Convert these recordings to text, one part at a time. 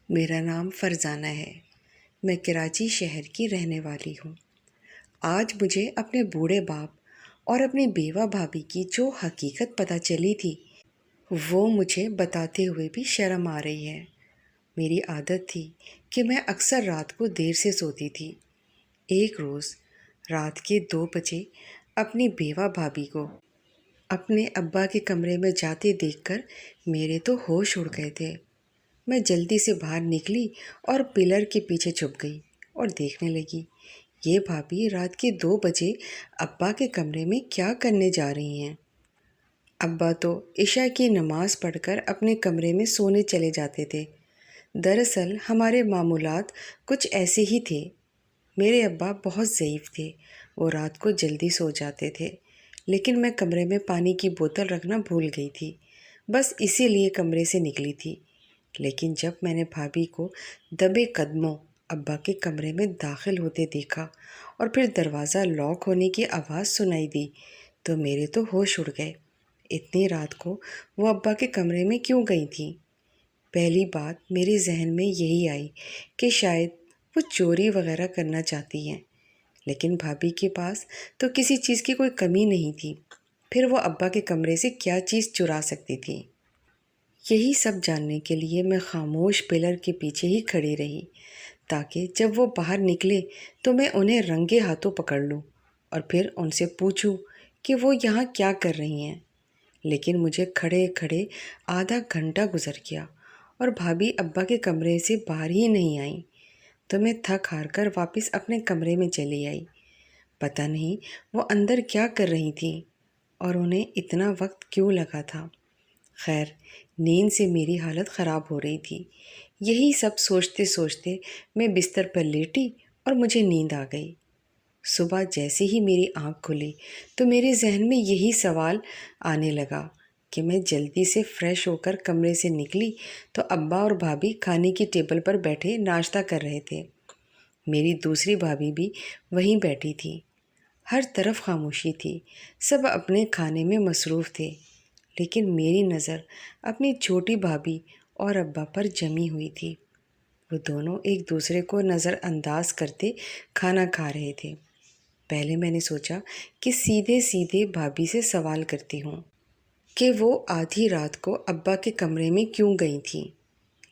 میرا نام فرزانہ ہے۔ میں کراچی شہر کی رہنے والی ہوں۔ آج مجھے اپنے بوڑھے باپ اور اپنی بیوہ بھابھی کی جو حقیقت پتہ چلی تھی وہ مجھے بتاتے ہوئے بھی شرم آ رہی ہے۔ میری عادت تھی کہ میں اکثر رات کو دیر سے سوتی تھی۔ ایک روز رات کے 2 بجے اپنی بیوہ بھابھی کو اپنے ابا کے کمرے میں جاتے دیکھ کر میرے تو ہوش اڑ گئے تھے۔ میں جلدی سے باہر نکلی اور پلر کے پیچھے چھپ گئی اور دیکھنے لگی یہ بھابھی رات کے 2 بجے ابا کے کمرے میں کیا کرنے جا رہی ہیں۔ ابا تو عشاء کی نماز پڑھ کر اپنے کمرے میں سونے چلے جاتے تھے۔ دراصل ہمارے معمولات کچھ ایسے ہی تھے۔ میرے ابا بہت ضعیف تھے، وہ رات کو جلدی سو جاتے تھے، لیکن میں کمرے میں پانی کی بوتل رکھنا بھول گئی تھی، بس اسی لیے کمرے سے نکلی تھی۔ لیکن جب میں نے بھابھی کو دبے قدموں ابا کے کمرے میں داخل ہوتے دیکھا اور پھر دروازہ لاک ہونے کی آواز سنائی دی تو میرے تو ہوش اڑ گئے۔ اتنی رات کو وہ ابا کے کمرے میں کیوں گئی تھیں؟ پہلی بات میرے ذہن میں یہی آئی کہ شاید وہ چوری وغیرہ کرنا چاہتی ہیں، لیکن بھابھی کے پاس تو کسی چیز کی کوئی کمی نہیں تھی، پھر وہ ابا کے کمرے سے کیا چیز چرا سکتی تھی؟ یہی سب جاننے کے لیے میں خاموش پلر کے پیچھے ہی کھڑی رہی تاکہ جب وہ باہر نکلے تو میں انہیں رنگے ہاتھوں پکڑ لوں اور پھر ان سے پوچھوں کہ وہ یہاں کیا کر رہی ہیں۔ لیکن مجھے کھڑے کھڑے آدھا گھنٹہ گزر گیا اور بھابھی ابا کے کمرے سے باہر ہی نہیں آئیں، تو میں تھک ہار کر واپس اپنے کمرے میں چلی آئی۔ پتہ نہیں وہ اندر کیا کر رہی تھیں اور انہیں اتنا وقت کیوں لگا تھا۔ خیر، نیند سے میری حالت خراب ہو رہی تھی۔ یہی سب سوچتے سوچتے میں بستر پر لیٹی اور مجھے نیند آ گئی۔ صبح جیسے ہی میری آنکھ کھلی تو میرے ذہن میں یہی سوال آنے لگا کہ میں جلدی سے فریش ہو کر کمرے سے نکلی تو ابا اور بھابھی کھانے کی ٹیبل پر بیٹھے ناشتہ کر رہے تھے۔ میری دوسری بھابھی بھی وہیں بیٹھی تھی۔ ہر طرف خاموشی تھی، سب اپنے کھانے میں مصروف تھے، لیکن میری نظر اپنی چھوٹی بھابھی اور ابا پر جمی ہوئی تھی۔ وہ دونوں ایک دوسرے کو نظر انداز کرتے کھانا کھا رہے تھے۔ پہلے میں نے سوچا کہ سیدھے سیدھے بھابھی سے سوال کرتی ہوں کہ وہ آدھی رات کو ابا کے کمرے میں کیوں گئی تھیں،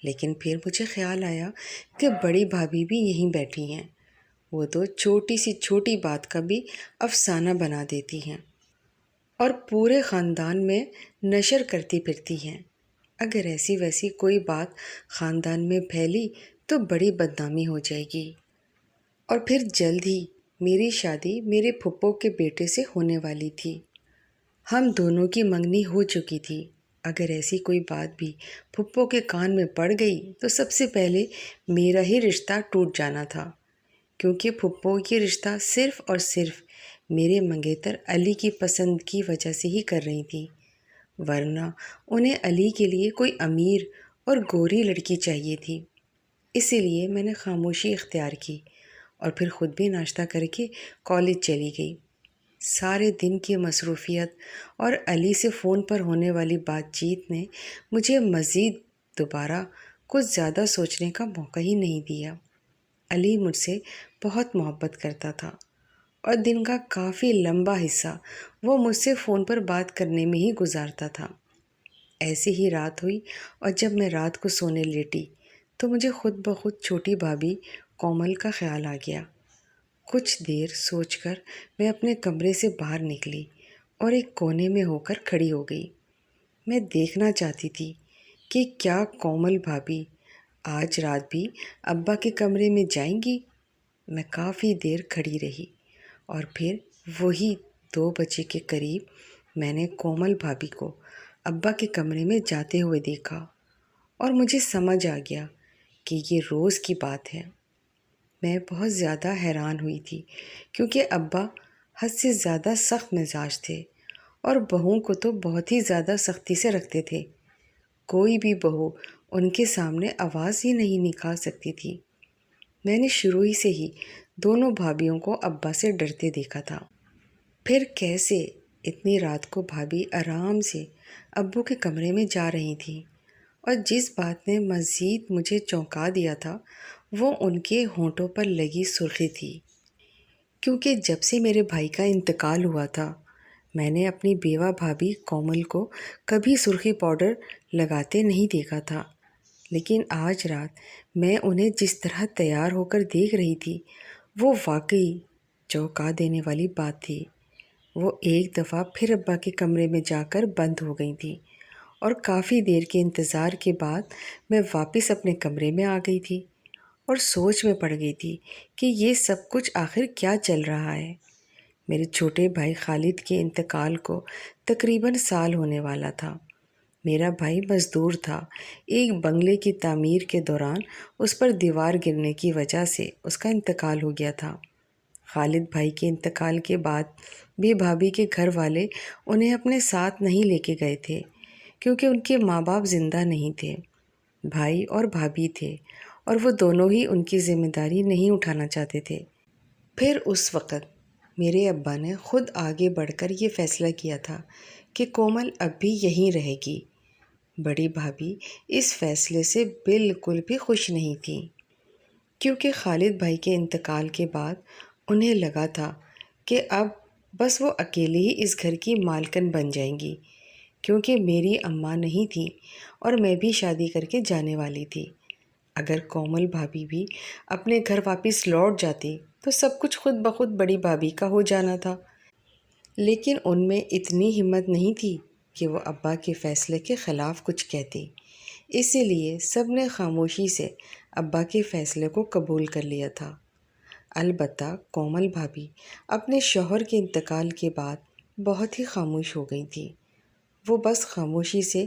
لیکن پھر مجھے خیال آیا کہ بڑی بھابھی بھی یہیں بیٹھی ہیں، وہ تو چھوٹی سی چھوٹی بات کا بھی افسانہ بنا دیتی ہیں اور پورے خاندان میں نشر کرتی پھرتی ہیں۔ اگر ایسی ویسی کوئی بات خاندان میں پھیلی تو بڑی بدنامی ہو جائے گی، اور پھر جلد ہی میری شادی میرے پھپھو کے بیٹے سے ہونے والی تھی۔ ہم دونوں کی منگنی ہو چکی تھی۔ اگر ایسی کوئی بات بھی پھپھو کے کان میں پڑ گئی تو سب سے پہلے میرا ہی رشتہ ٹوٹ جانا تھا، کیونکہ پھپھو یہ رشتہ صرف اور صرف میرے منگیتر علی کی پسند کی وجہ سے ہی کر رہی تھی، ورنہ انہیں علی کے لیے کوئی امیر اور گوری لڑکی چاہیے تھی۔ اسی لیے میں نے خاموشی اختیار کی اور پھر خود بھی ناشتہ کر کے کالج چلی گئی۔ سارے دن کی مصروفیت اور علی سے فون پر ہونے والی بات چیت نے مجھے مزید دوبارہ کچھ زیادہ سوچنے کا موقع ہی نہیں دیا۔ علی مجھ سے بہت محبت کرتا تھا اور دن کا کافی لمبا حصہ وہ مجھ سے فون پر بات کرنے میں ہی گزارتا تھا۔ ایسی ہی رات ہوئی اور جب میں رات کو سونے لیٹی تو مجھے خود بخود چھوٹی بھابھی کومل کا خیال آ گیا۔ کچھ دیر سوچ کر میں اپنے کمرے سے باہر نکلی اور ایک کونے میں ہو کر کھڑی ہو گئی۔ میں دیکھنا چاہتی تھی کہ کیا کومل بھابھی آج رات بھی ابا کے کمرے میں جائیں گی۔ میں کافی دیر کھڑی رہی اور پھر وہی 2 بجے کے قریب میں نے کومل بھابھی کو ابا کے کمرے میں جاتے ہوئے دیکھا اور مجھے سمجھ آ گیا کہ یہ روز کی بات ہے۔ میں بہت زیادہ حیران ہوئی تھی کیونکہ ابا حد سے زیادہ سخت مزاج تھے اور بہوؤں کو تو بہت ہی زیادہ سختی سے رکھتے تھے۔ کوئی بھی بہو ان کے سامنے آواز ہی نہیں نکال سکتی تھی۔ میں نے شروع ہی سے ہی دونوں بھابھیوں کو ابا سے ڈرتے دیکھا تھا۔ پھر کیسے اتنی رات کو بھابھی آرام سے ابو کے کمرے میں جا رہی تھیں اور جس بات نے مزید مجھے چونکا دیا تھا وہ ان کے ہونٹوں پر لگی سرخی تھی، کیونکہ جب سے میرے بھائی کا انتقال ہوا تھا میں نے اپنی بیوہ بھابھی کومل کو کبھی سرخی پاؤڈر لگاتے نہیں دیکھا تھا، لیکن آج رات میں انہیں جس طرح تیار ہو کر دیکھ رہی تھی وہ واقعی چونکا دینے والی بات تھی۔ وہ ایک دفعہ پھر ابا کے کمرے میں جا کر بند ہو گئی تھی اور کافی دیر کے انتظار کے بعد میں واپس اپنے کمرے میں آ گئی تھی اور سوچ میں پڑ گئی تھی کہ یہ سب کچھ آخر کیا چل رہا ہے۔ میرے چھوٹے بھائی خالد کے انتقال کو تقریباً سال ہونے والا تھا۔ میرا بھائی مزدور تھا۔ ایک بنگلے کی تعمیر کے دوران اس پر دیوار گرنے کی وجہ سے اس کا انتقال ہو گیا تھا۔ خالد بھائی کے انتقال کے بعد بھی بھابھی کے گھر والے انہیں اپنے ساتھ نہیں لے کے گئے تھے، کیونکہ ان کے ماں باپ زندہ نہیں تھے۔ بھائی اور بھابھی تھے اور وہ دونوں ہی ان کی ذمہ داری نہیں اٹھانا چاہتے تھے۔ پھر اس وقت میرے ابا نے خود آگے بڑھ کر یہ فیصلہ کیا تھا کہ کومل اب بھی یہیں رہے گی۔ بڑی بھابھی اس فیصلے سے بالکل بھی خوش نہیں تھی، کیونکہ خالد بھائی کے انتقال کے بعد انہیں لگا تھا کہ اب بس وہ اکیلے ہی اس گھر کی مالکن بن جائیں گی، کیونکہ میری اماں نہیں تھی اور میں بھی شادی کر کے جانے والی تھی۔ اگر کومل بھابھی بھی اپنے گھر واپس لوٹ جاتی تو سب کچھ خود بخود بڑی بھابھی کا ہو جانا تھا، لیکن ان میں اتنی ہمت نہیں تھی کہ وہ ابا کے فیصلے کے خلاف کچھ کہتی۔ اسی لیے سب نے خاموشی سے ابا کے فیصلے کو قبول کر لیا تھا۔ البتہ کومل بھابھی اپنے شوہر کے انتقال کے بعد بہت ہی خاموش ہو گئی تھی۔ وہ بس خاموشی سے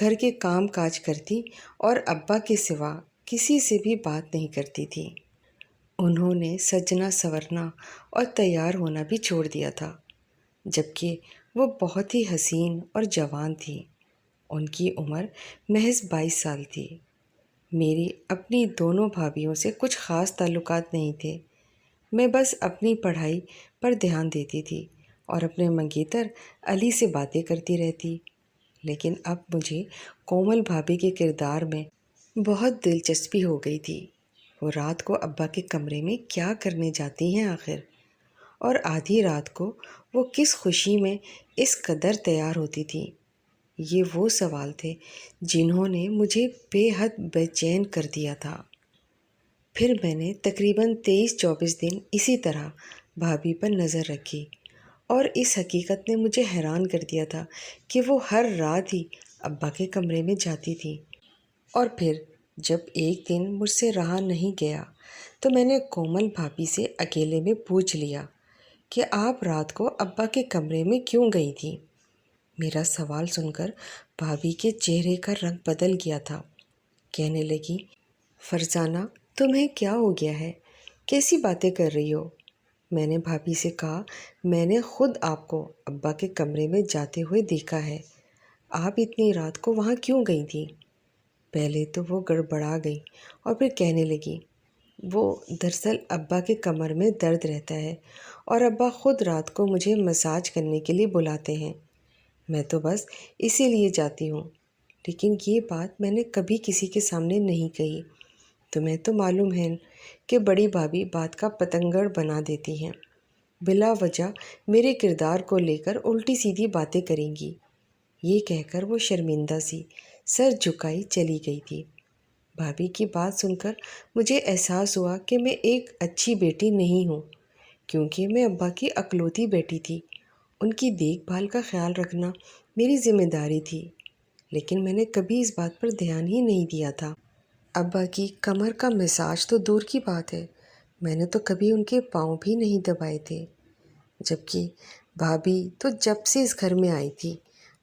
گھر کے کام کاج کرتی اور ابا کے سوا کسی سے بھی بات نہیں کرتی تھی۔ انہوں نے سجنا سورنا اور تیار ہونا بھی چھوڑ دیا تھا، جبکہ وہ بہت ہی حسین اور جوان تھی۔ ان کی عمر محض 22 سال تھی۔ میری اپنی دونوں بھابھیوں سے کچھ خاص تعلقات نہیں تھے۔ میں بس اپنی پڑھائی پر دھیان دیتی تھی اور اپنے منگیتر علی سے باتیں کرتی رہتی۔ لیکن اب مجھے کومل بھابھی کے کردار میں بہت دلچسپی ہو گئی تھی۔ وہ رات کو ابا کے کمرے میں کیا کرنے جاتی ہیں آخر؟ اور آدھی رات کو وہ کس خوشی میں اس قدر تیار ہوتی تھی؟ یہ وہ سوال تھے جنہوں نے مجھے بے حد بے چین کر دیا تھا۔ پھر میں نے تقریباً 23-24 دن اسی طرح بھابھی پر نظر رکھی اور اس حقیقت نے مجھے حیران کر دیا تھا کہ وہ ہر رات ہی ابا کے کمرے میں جاتی تھی۔ اور پھر جب ایک دن مجھ سے رہا نہیں گیا تو میں نے کومل بھابھی سے اکیلے میں پوچھ لیا کہ آپ رات کو ابا کے کمرے میں کیوں گئی تھی؟ میرا سوال سن کر بھابھی کے چہرے کا رنگ بدل گیا تھا۔ کہنے لگی، فرزانہ تمہیں کیا ہو گیا ہے؟ کیسی باتیں کر رہی ہو؟ میں نے بھابھی سے کہا، میں نے خود آپ کو ابا کے کمرے میں جاتے ہوئے دیکھا ہے۔ آپ اتنی رات کو وہاں کیوں گئی تھی؟ پہلے تو وہ گڑبڑا گئی اور پھر کہنے لگی، وہ دراصل ابا کے کمر میں درد رہتا ہے اور ابا خود رات کو مجھے مساج کرنے کے لیے بلاتے ہیں۔ میں تو بس اسی لیے جاتی ہوں، لیکن یہ بات میں نے کبھی کسی کے سامنے نہیں کہی۔ تمہیں تو معلوم ہے کہ بڑی بھابھی بات کا پتنگڑ بنا دیتی ہیں، بلا وجہ میرے کردار کو لے کر الٹی سیدھی باتیں کریں گی۔ یہ کہہ کر وہ شرمندہ سی سر جھکائی چلی گئی تھی۔ بھابھی کی بات سن کر مجھے احساس ہوا کہ میں ایک اچھی بیٹی نہیں ہوں، کیونکہ میں ابا کی اکلوتی بیٹی تھی۔ ان کی دیکھ بھال کا خیال رکھنا میری ذمہ داری تھی، لیکن میں نے کبھی اس بات پر دھیان ہی نہیں دیا تھا۔ ابا کی کمر کا مساج تو دور کی بات ہے، میں نے تو کبھی ان کے پاؤں بھی نہیں دبائے تھے، جبکہ بھابھی تو جب سے اس گھر میں آئی تھی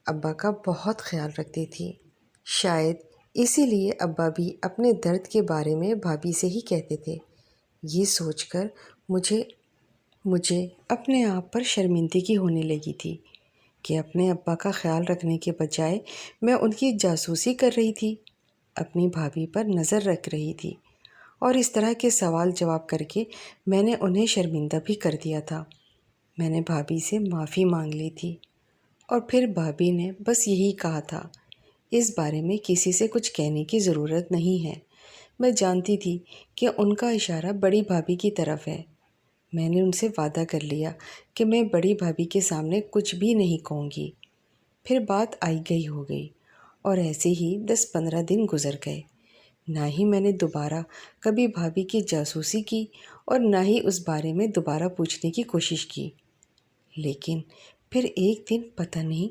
ابا کا بہت خیال رکھتی تھی۔ شاید اسی لیے ابا بھی اپنے درد کے بارے میں بھابھی سے ہی کہتے تھے۔ یہ سوچ کر مجھے اپنے آپ پر شرمندگی ہونے لگی تھی کہ اپنے ابا کا خیال رکھنے کے بجائے میں ان کی جاسوسی کر رہی تھی، اپنی بھابھی پر نظر رکھ رہی تھی، اور اس طرح کے سوال جواب کر کے میں نے انہیں شرمندہ بھی کر دیا تھا۔ میں نے بھابھی سے معافی مانگ لی تھی اور پھر بھابھی نے بس یہی کہا تھا، اس بارے میں کسی سے کچھ کہنے کی ضرورت نہیں ہے۔ میں جانتی تھی کہ ان کا اشارہ بڑی بھابھی کی طرف ہے۔ میں نے ان سے وعدہ کر لیا کہ میں بڑی بھابھی کے سامنے کچھ بھی نہیں کہوں گی۔ پھر بات آئی گئی ہو گئی اور ایسے ہی 10-15 دن گزر گئے۔ نہ ہی میں نے دوبارہ کبھی بھابھی کی جاسوسی کی اور نہ ہی اس بارے میں دوبارہ پوچھنے کی کوشش کی۔ لیکن پھر ایک دن پتہ نہیں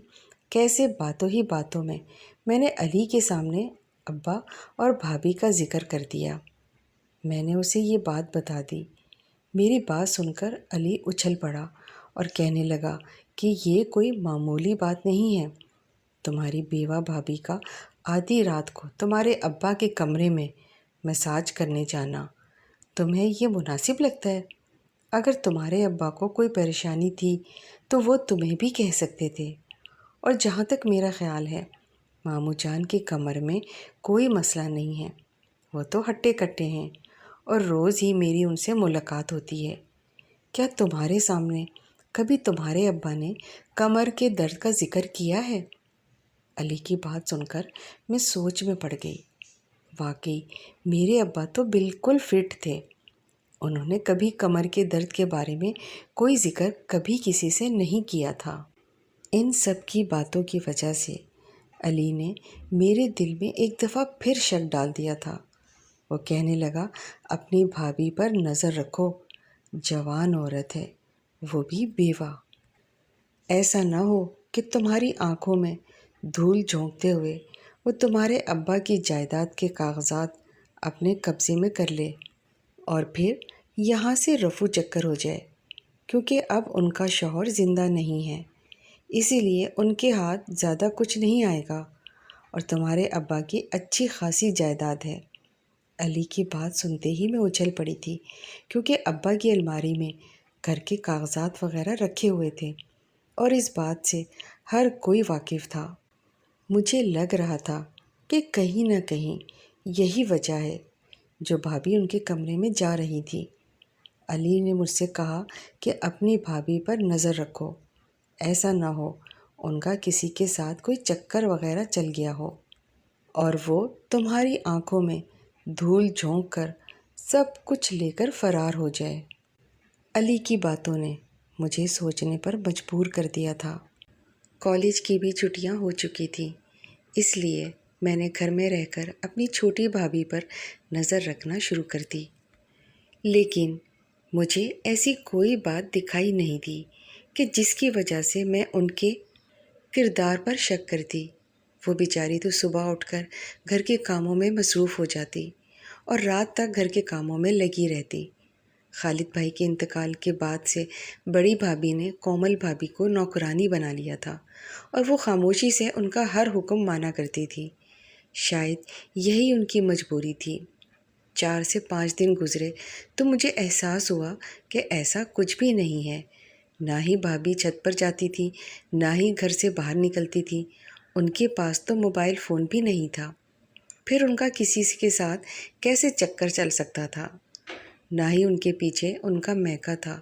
کیسے باتوں ہی باتوں میں نے علی کے سامنے ابا اور بھابھی کا ذکر کر دیا۔ میں نے اسے یہ بات بتا دی۔ میری بات سن کر علی اچھل پڑا اور کہنے لگا کہ یہ کوئی معمولی بات نہیں ہے۔ تمہاری بیوہ بھابھی کا آدھی رات کو تمہارے ابا کے کمرے میں مساج کرنے جانا تمہیں یہ مناسب لگتا ہے؟ اگر تمہارے ابا کو کوئی پریشانی تھی تو وہ تمہیں بھی کہہ سکتے تھے۔ اور جہاں تک میرا خیال ہے ماموں جان کے کمر میں کوئی مسئلہ نہیں ہے، وہ تو ہٹے کٹے ہیں اور روز ہی میری ان سے ملاقات ہوتی ہے۔ کیا تمہارے سامنے کبھی تمہارے ابا نے کمر کے درد کا ذکر کیا ہے؟ علی کی بات سن کر میں سوچ میں پڑ گئی۔ واقعی میرے ابا تو بالکل فٹ تھے۔ انہوں نے کبھی کمر کے درد کے بارے میں کوئی ذکر کبھی کسی سے نہیں کیا تھا۔ ان سب کی باتوں کی وجہ سے علی نے میرے دل میں ایک دفعہ پھر شک ڈال دیا تھا۔ وہ کہنے لگا، اپنی بھابھی پر نظر رکھو، جوان عورت ہے، وہ بھی بیوہ۔ ایسا نہ ہو کہ تمہاری آنکھوں میں دھول جھونکتے ہوئے وہ تمہارے ابا کی جائیداد کے کاغذات اپنے قبضے میں کر لے اور پھر یہاں سے رفو چکر ہو جائے، کیونکہ اب ان کا شوہر زندہ نہیں ہے، اسی لیے ان کے ہاتھ زیادہ کچھ نہیں آئے گا اور تمہارے ابا کی اچھی خاصی جائیداد ہے۔ علی کی بات سنتے ہی میں اچھل پڑی تھی، کیونکہ ابا کی الماری میں گھر کے کاغذات وغیرہ رکھے ہوئے تھے اور اس بات سے ہر کوئی واقف تھا۔ مجھے لگ رہا تھا کہ کہیں نہ کہیں یہی وجہ ہے جو بھابھی ان کے کمرے میں جا رہی تھی۔ علی نے مجھ سے کہا کہ اپنی بھابھی پر نظر رکھو، ایسا نہ ہو ان کا کسی کے ساتھ کوئی چکر وغیرہ چل گیا ہو اور وہ تمہاری آنکھوں میں دھول جھونک کر سب کچھ لے کر فرار ہو جائے۔ علی کی باتوں نے مجھے سوچنے پر مجبور کر دیا تھا۔ کالج کی بھی چھٹیاں ہو چکی تھیں، اس لیے میں نے گھر میں رہ کر اپنی چھوٹی بھابھی پر نظر رکھنا شروع کر دی۔ لیکن مجھے ایسی کوئی بات دکھائی نہیں دی کہ جس کی وجہ سے میں ان کے کردار پر شک کرتی۔ وہ بیچاری تو صبح اٹھ کر گھر کے کاموں میں مصروف ہو جاتی اور رات تک گھر کے کاموں میں لگی رہتی۔ خالد بھائی کے انتقال کے بعد سے بڑی بھابھی نے کومل بھابھی کو نوکرانی بنا لیا تھا اور وہ خاموشی سے ان کا ہر حکم مانا کرتی تھی۔ شاید یہی ان کی مجبوری تھی۔ 4 سے 5 دن گزرے تو مجھے احساس ہوا کہ ایسا کچھ بھی نہیں ہے۔ نہ ہی بھابھی چھت پر جاتی تھی، نہ ہی گھر سے باہر نکلتی تھی۔ ان کے پاس تو موبائل فون بھی نہیں تھا، پھر ان کا کسی کے ساتھ کیسے چکر چل سکتا تھا؟ نہ ہی ان کے پیچھے ان کا میکا تھا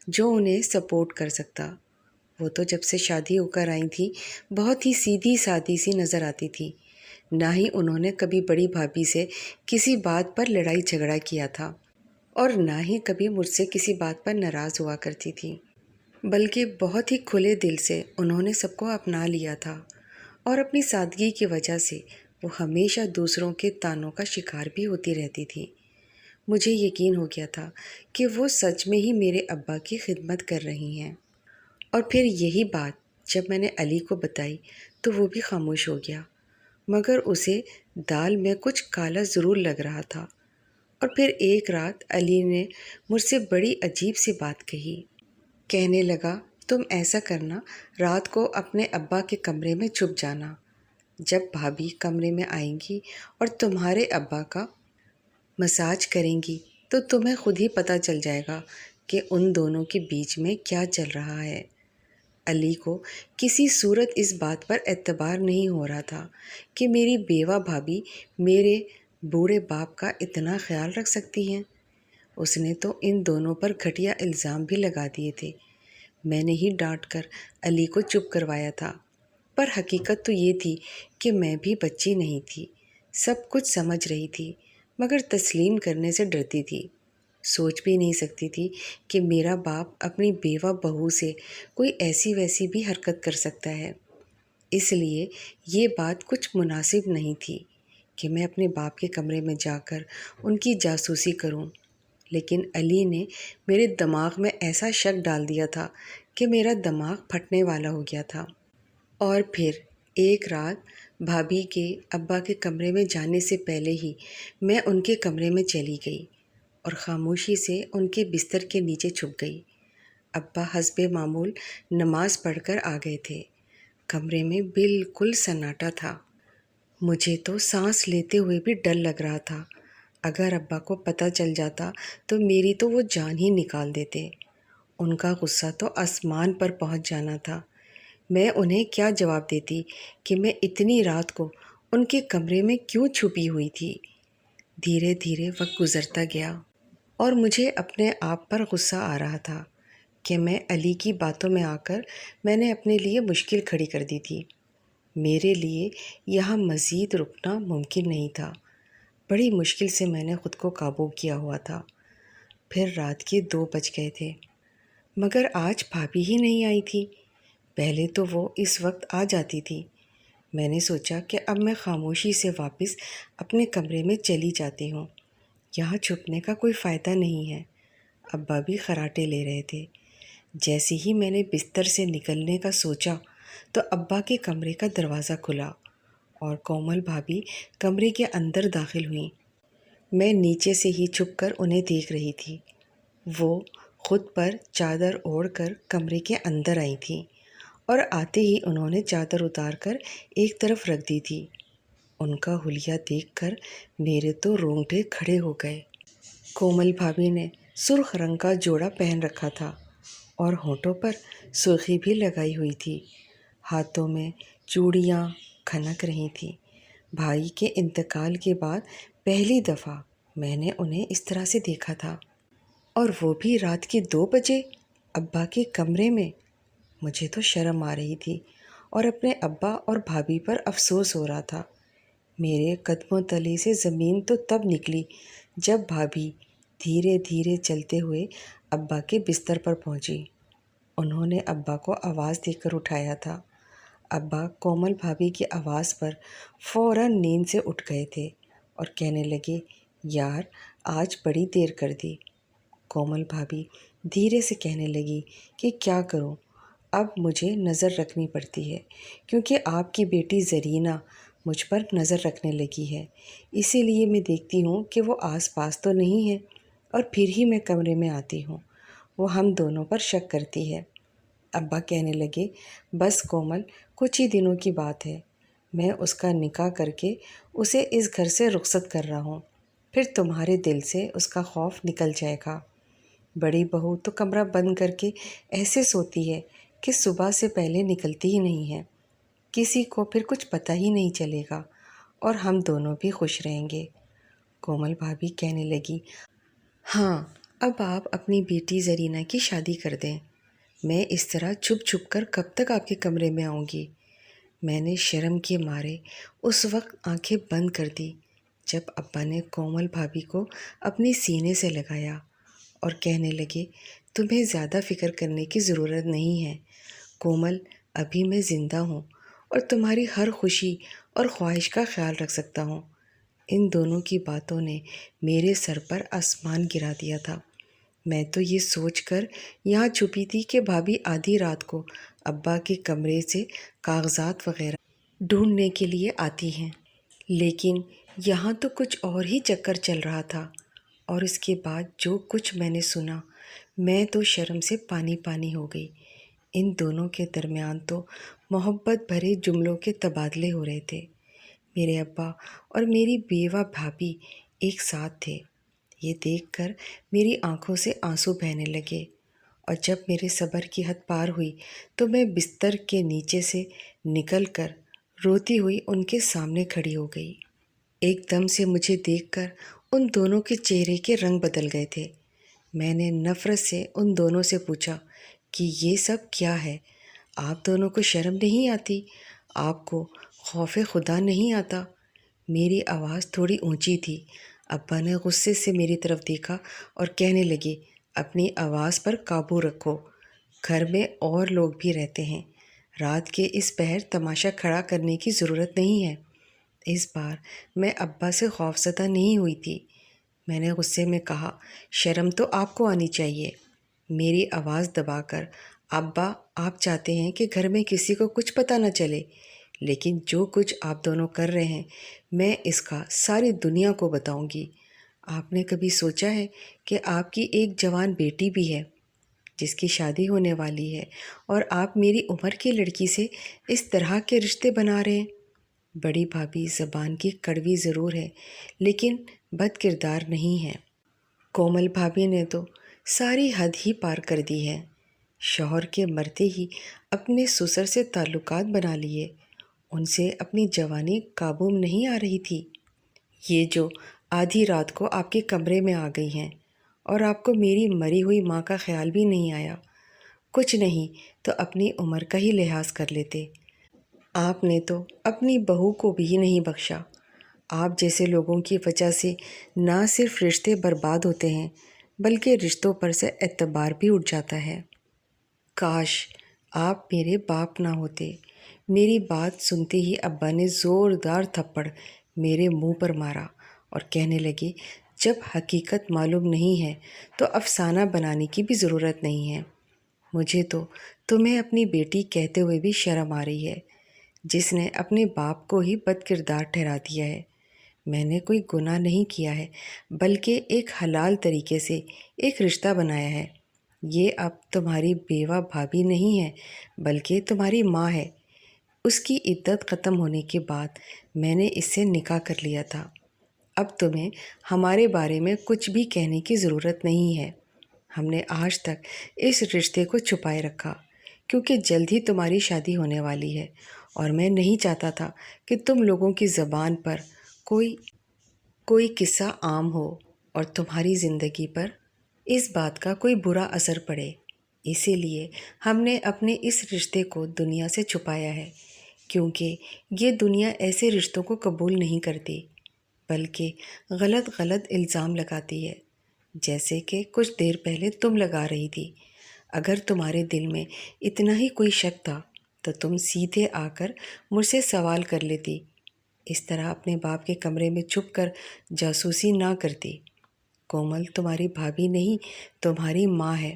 جو انہیں سپورٹ کر سکتا۔ وہ تو جب سے شادی ہو کر آئی تھی بہت ہی سیدھی سادی سی نظر آتی تھی۔ نہ ہی انہوں نے کبھی بڑی بھابھی سے کسی بات پر لڑائی جھگڑا کیا تھا اور نہ ہی کبھی مجھ سے کسی بات پر ناراض ہوا کرتی تھی، بلکہ بہت ہی کھلے دل سے انہوں نے سب کو اپنا لیا تھا اور اپنی سادگی کی وجہ سے وہ ہمیشہ دوسروں کے طعنوں کا شکار بھی ہوتی رہتی تھی۔ مجھے یقین ہو گیا تھا کہ وہ سچ میں ہی میرے ابا کی خدمت کر رہی ہیں۔ اور پھر یہی بات جب میں نے علی کو بتائی تو وہ بھی خاموش ہو گیا، مگر اسے دال میں کچھ کالا ضرور لگ رہا تھا۔ اور پھر ایک رات علی نے مجھ سے بڑی عجیب سی بات کہی۔ کہنے لگا، تم ایسا کرنا، رات کو اپنے ابا کے کمرے میں چھپ جانا۔ جب بھابھی کمرے میں آئیں گی اور تمہارے ابا کا مساج کریں گی تو تمہیں خود ہی پتہ چل جائے گا کہ ان دونوں کے بیچ میں کیا چل رہا ہے۔ علی کو کسی صورت اس بات پر اعتبار نہیں ہو رہا تھا کہ میری بیوہ بھابھی میرے بوڑھے باپ کا اتنا خیال رکھ سکتی ہیں۔ اس نے تو ان دونوں پر گھٹیا الزام بھی لگا دیے تھے۔ میں نے ہی ڈانٹ کر علی کو چپ کروایا تھا۔ پر حقیقت تو یہ تھی کہ میں بھی بچی نہیں تھی، سب کچھ سمجھ رہی تھی مگر تسلیم کرنے سے ڈرتی تھی۔ سوچ بھی نہیں سکتی تھی کہ میرا باپ اپنی بیوہ بہو سے کوئی ایسی ویسی بھی حرکت کر سکتا ہے۔ اس لیے یہ بات کچھ مناسب نہیں تھی کہ میں اپنے باپ کے کمرے میں جا کر ان کی جاسوسی کروں، لیکن علی نے میرے دماغ میں ایسا شک ڈال دیا تھا کہ میرا دماغ پھٹنے والا ہو گیا تھا۔ اور پھر ایک رات بھابھی کے ابا کے کمرے میں جانے سے پہلے ہی میں ان کے کمرے میں چلی گئی اور خاموشی سے ان کے بستر کے نیچے چھپ گئی۔ ابا حسب معمول نماز پڑھ کر آ گئے تھے۔ کمرے میں بالکل سناٹا تھا۔ مجھے تو سانس لیتے ہوئے بھی ڈر لگ رہا تھا۔ اگر ابا کو پتہ چل جاتا تو میری تو وہ جان ہی نکال دیتے۔ ان کا غصہ تو آسمان پر پہنچ جانا تھا۔ میں انہیں کیا جواب دیتی کہ میں اتنی رات کو ان کے کمرے میں کیوں چھپی ہوئی تھی؟ دھیرے دھیرے وقت گزرتا گیا اور مجھے اپنے آپ پر غصہ آ رہا تھا کہ میں علی کی باتوں میں آ کر میں نے اپنے لیے مشکل کھڑی کر دی تھی۔ میرے لیے یہاں مزید رکنا ممکن نہیں تھا۔ بڑی مشکل سے میں نے خود کو قابو کیا ہوا تھا۔ پھر رات کے 2 بج گئے تھے مگر آج بھابھی ہی نہیں آئی تھی۔ پہلے تو وہ اس وقت آ جاتی تھی۔ میں نے سوچا کہ اب میں خاموشی سے واپس اپنے کمرے میں چلی جاتی ہوں، یہاں چھپنے کا کوئی فائدہ نہیں ہے۔ ابا بھی خراٹے لے رہے تھے۔ جیسے ہی میں نے بستر سے نکلنے کا سوچا تو ابا کے کمرے کا دروازہ کھلا اور کومل بھابھی کمرے کے اندر داخل ہوئیں۔ میں نیچے سے ہی چھپ کر انہیں دیکھ رہی تھی۔ وہ خود پر چادر اوڑھ کر کمرے کے اندر آئی تھیں اور آتے ہی انہوں نے چادر اتار کر ایک طرف رکھ دی تھی۔ ان کا حلیہ دیکھ کر میرے تو رونگٹے کھڑے ہو گئے۔ کومل بھابھی نے سرخ رنگ کا جوڑا پہن رکھا تھا اور ہونٹوں پر سرخی بھی لگائی ہوئی تھی۔ ہاتھوں میں چوڑیاں کھنک رہی تھیں۔ بھائی کے انتقال کے بعد پہلی دفعہ میں نے انہیں اس طرح سے دیکھا تھا، اور وہ بھی رات کے 2 بجے ابا کے کمرے میں۔ مجھے تو شرم آ رہی تھی اور اپنے ابا اور بھابھی پر افسوس ہو رہا تھا۔ میرے قدموں تلے سے زمین تو تب نکلی جب بھابھی دھیرے دھیرے چلتے ہوئے ابا کے بستر پر پہنچی۔ انہوں نے ابا کو آواز دے کر اٹھایا تھا۔ ابا کومل بھابھی کی آواز پر فوراً نیند سے اٹھ گئے تھے اور کہنے لگے، یار آج بڑی دیر کر دی۔ کومل بھابھی دھیرے سے کہنے لگی کہ کیا کروں، اب مجھے نظر رکھنی پڑتی ہے کیونکہ آپ کی بیٹی زرینہ مجھ پر نظر رکھنے لگی ہے، اسی لیے میں دیکھتی ہوں کہ وہ آس پاس تو نہیں ہے اور پھر ہی میں کمرے میں آتی ہوں۔ وہ ہم دونوں پر شک کرتی ہے۔ ابا کہنے لگے، بس کومل، کچھ ہی دنوں کی بات ہے، میں اس کا نکاح کر کے اسے اس گھر سے رخصت کر رہا ہوں، پھر تمہارے دل سے اس کا خوف نکل جائے گا۔ بڑی بہو تو کمرہ بند کر کے ایسے سوتی ہے کہ صبح سے پہلے نکلتی ہی نہیں ہے، کسی کو پھر کچھ پتہ ہی نہیں چلے گا اور ہم دونوں بھی خوش رہیں گے۔ کومل بھابھی کہنے لگی، ہاں اب آپ اپنی بیٹی زرینہ کی شادی کر دیں، میں اس طرح چھپ چھپ کر کب تک آپ کے کمرے میں آؤں گی؟ میں نے شرم کے مارے اس وقت آنکھیں بند کر دی جب ابا نے کومل بھابھی کو اپنے سینے سے لگایا اور کہنے لگے، تمہیں زیادہ فکر کرنے کی ضرورت نہیں ہے کومل، ابھی میں زندہ ہوں اور تمہاری ہر خوشی اور خواہش کا خیال رکھ سکتا ہوں۔ ان دونوں کی باتوں نے میرے سر پر آسمان گرا دیا تھا۔ میں تو یہ سوچ کر یہاں چھپی تھی کہ بھابھی آدھی رات کو ابا کے کمرے سے کاغذات وغیرہ ڈھونڈنے کے لیے آتی ہیں، لیکن یہاں تو کچھ اور ہی چکر چل رہا تھا۔ اور اس کے بعد جو کچھ میں نے سنا، میں تو شرم سے پانی پانی ہو گئی۔ ان دونوں کے درمیان تو محبت بھرے جملوں کے تبادلے ہو رہے تھے۔ میرے ابا اور میری بیوہ بھابھی ایک ساتھ تھے۔ یہ دیکھ کر میری آنکھوں سے آنسو بہنے لگے اور جب میرے صبر کی حد پار ہوئی تو میں بستر کے نیچے سے نکل کر روتی ہوئی ان کے سامنے کھڑی ہو گئی۔ ایک دم سے مجھے دیکھ کر ان دونوں کے چہرے کے رنگ بدل گئے تھے۔ میں نے نفرت سے ان دونوں سے پوچھا کہ یہ سب کیا ہے؟ آپ دونوں کو شرم نہیں آتی؟ آپ کو خوف خدا نہیں آتا؟ میری آواز تھوڑی اونچی تھی۔ ابا نے غصے سے میری طرف دیکھا اور کہنے لگے، اپنی آواز پر قابو رکھو، گھر میں اور لوگ بھی رہتے ہیں، رات کے اس پہر تماشا کھڑا کرنے کی ضرورت نہیں ہے۔ اس بار میں ابا سے خوفزدہ نہیں ہوئی تھی۔ میں نے غصے میں کہا، شرم تو آپ کو آنی چاہیے۔ میری آواز دبا کر، ابا آپ چاہتے ہیں کہ گھر میں کسی کو کچھ پتہ نہ چلے، لیکن جو کچھ آپ دونوں کر رہے ہیں میں اس کا ساری دنیا کو بتاؤں گی۔ آپ نے کبھی سوچا ہے کہ آپ کی ایک جوان بیٹی بھی ہے جس کی شادی ہونے والی ہے، اور آپ میری عمر کی لڑکی سے اس طرح کے رشتے بنا رہے ہیں؟ بڑی بھابھی زبان کی کڑوی ضرور ہے لیکن بد کردار نہیں ہے۔ کومل بھابھی نے تو ساری حد ہی پار کر دی ہے۔ شوہر کے مرتے ہی اپنے سسر سے تعلقات بنا لیے، ان سے اپنی جوانی قابو میں نہیں آ رہی تھی۔ یہ جو آدھی رات کو آپ کے کمرے میں آ گئی ہیں اور آپ کو میری مری ہوئی ماں کا خیال بھی نہیں آیا، کچھ نہیں تو اپنی عمر کا ہی لحاظ کر لیتے۔ آپ نے تو اپنی بہو کو بھی نہیں بخشا۔ آپ جیسے لوگوں کی وجہ سے نہ صرف رشتے برباد ہوتے ہیں بلکہ رشتوں پر سے اعتبار بھی اٹھ جاتا ہے۔ کاش آپ میرے باپ نہ ہوتے۔ میری بات سنتے ہی ابا نے زوردار تھپڑ میرے منہ پر مارا اور کہنے لگے، جب حقیقت معلوم نہیں ہے تو افسانہ بنانے کی بھی ضرورت نہیں ہے۔ مجھے تو تمہیں اپنی بیٹی کہتے ہوئے بھی شرم آ رہی ہے، جس نے اپنے باپ کو ہی بد کردار ٹھہرا دیا ہے۔ میں نے کوئی گناہ نہیں کیا ہے بلکہ ایک حلال طریقے سے ایک رشتہ بنایا ہے۔ یہ اب تمہاری بیوہ بھابھی نہیں ہے بلکہ تمہاری ماں ہے۔ اس کی عدت ختم ہونے کے بعد میں نے اس سے نکاح کر لیا تھا۔ اب تمہیں ہمارے بارے میں کچھ بھی کہنے کی ضرورت نہیں ہے۔ ہم نے آج تک اس رشتے کو چھپائے رکھا کیونکہ جلد ہی تمہاری شادی ہونے والی ہے، اور میں نہیں چاہتا تھا کہ تم لوگوں کی زبان پر کوئی قصہ عام ہو اور تمہاری زندگی پر اس بات کا کوئی برا اثر پڑے۔ اسی لیے ہم نے اپنے اس رشتے کو دنیا سے چھپایا ہے، کیونکہ یہ دنیا ایسے رشتوں کو قبول نہیں کرتی بلکہ غلط الزام لگاتی ہے، جیسے کہ کچھ دیر پہلے تم لگا رہی تھی۔ اگر تمہارے دل میں اتنا ہی کوئی شک تھا تو تم سیدھے آ کر مجھ سے سوال کر لیتی، اس طرح اپنے باپ کے کمرے میں چھپ کر جاسوسی نہ کرتی۔ کومل تمہاری بھابھی نہیں، تمہاری ماں ہے۔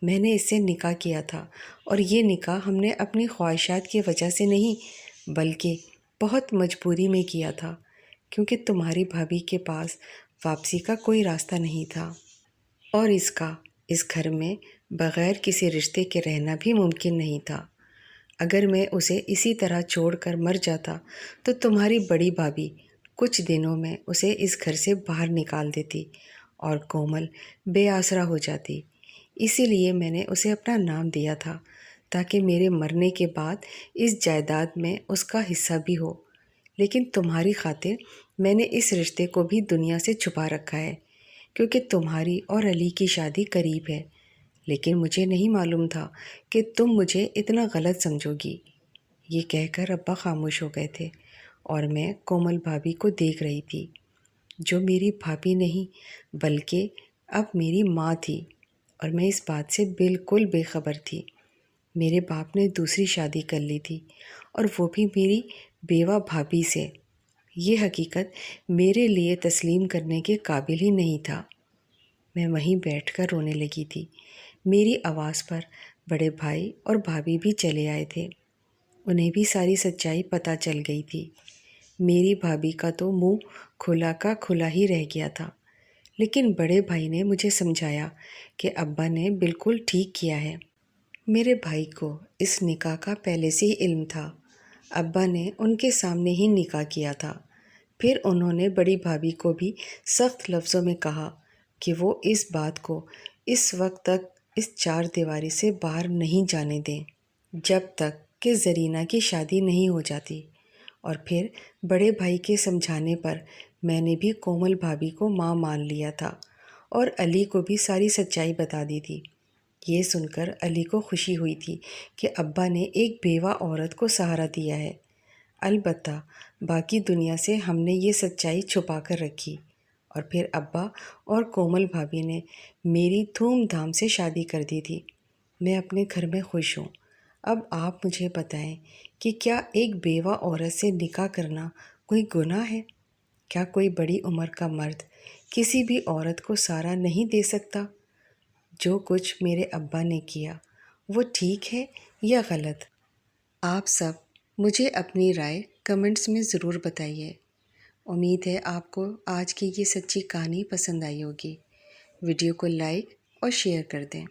میں نے اس سے نکاح کیا تھا، اور یہ نکاح ہم نے اپنی خواہشات کی وجہ سے نہیں بلکہ بہت مجبوری میں کیا تھا، کیونکہ تمہاری بھابھی کے پاس واپسی کا کوئی راستہ نہیں تھا، اور اس گھر میں بغیر کسی رشتے کے رہنا بھی ممکن نہیں تھا۔ اگر میں اسے اسی طرح چھوڑ کر مر جاتا تو تمہاری بڑی بھابھی کچھ دنوں میں اسے اس گھر سے باہر نکال دیتی اور کومل بے آسرا ہو جاتی۔ اسی لیے میں نے اسے اپنا نام دیا تھا تاکہ میرے مرنے کے بعد اس جائیداد میں اس کا حصہ بھی ہو۔ لیکن تمہاری خاطر میں نے اس رشتے کو بھی دنیا سے چھپا رکھا ہے، کیونکہ تمہاری اور علی کی شادی قریب ہے۔ لیکن مجھے نہیں معلوم تھا کہ تم مجھے اتنا غلط سمجھو گی۔ یہ کہہ کر ابا خاموش ہو گئے تھے اور میں کومل بھابھی کو دیکھ رہی تھی، جو میری بھابھی نہیں بلکہ اب میری ماں تھی، اور میں اس بات سے بالکل بے خبر تھی۔ میرے باپ نے دوسری شادی کر لی تھی، اور وہ بھی میری بیوہ بھابھی سے۔ یہ حقیقت میرے لیے تسلیم کرنے کے قابل ہی نہیں تھا۔ میں وہیں بیٹھ کر رونے لگی تھی۔ میری آواز پر بڑے بھائی اور بھابھی بھی چلے آئے تھے۔ انہیں بھی ساری سچائی پتہ چل گئی تھی۔ میری بھابھی کا تو منہ کھلا کا کھلا ہی رہ گیا تھا، لیکن بڑے بھائی نے مجھے سمجھایا کہ ابا نے بالکل ٹھیک کیا ہے۔ میرے بھائی کو اس نکاح کا پہلے سے ہی علم تھا۔ ابا نے ان کے سامنے ہی نکاح کیا تھا۔ پھر انہوں نے بڑی بھابھی کو بھی سخت لفظوں میں کہا کہ وہ اس بات کو اس وقت تک اس چار دیواری سے باہر نہیں جانے دیں جب تک کہ زرینہ کی شادی نہیں ہو جاتی۔ اور پھر بڑے بھائی کے سمجھانے پر میں نے بھی کومل بھابھی کو ماں مان لیا تھا اور علی کو بھی ساری سچائی بتا دی تھی۔ یہ سن کر علی کو خوشی ہوئی تھی کہ ابا نے ایک بیوہ عورت کو سہارا دیا ہے۔ البتہ باقی دنیا سے ہم نے یہ سچائی چھپا کر رکھی، اور پھر ابا اور کومل بھابھی نے میری دھوم دھام سے شادی کر دی تھی۔ میں اپنے گھر میں خوش ہوں۔ اب آپ مجھے بتائیں کہ کیا ایک بیوہ عورت سے نکاح کرنا کوئی گناہ ہے؟ کیا کوئی بڑی عمر کا مرد کسی بھی عورت کو سہارا نہیں دے سکتا؟ جو کچھ میرے ابا نے کیا وہ ٹھیک ہے یا غلط؟ آپ سب مجھے اپنی رائے کمنٹس میں ضرور بتائیے۔ امید ہے آپ کو آج کی یہ سچی کہانی پسند آئی ہوگی۔ ویڈیو کو لائک اور شیئر کر دیں۔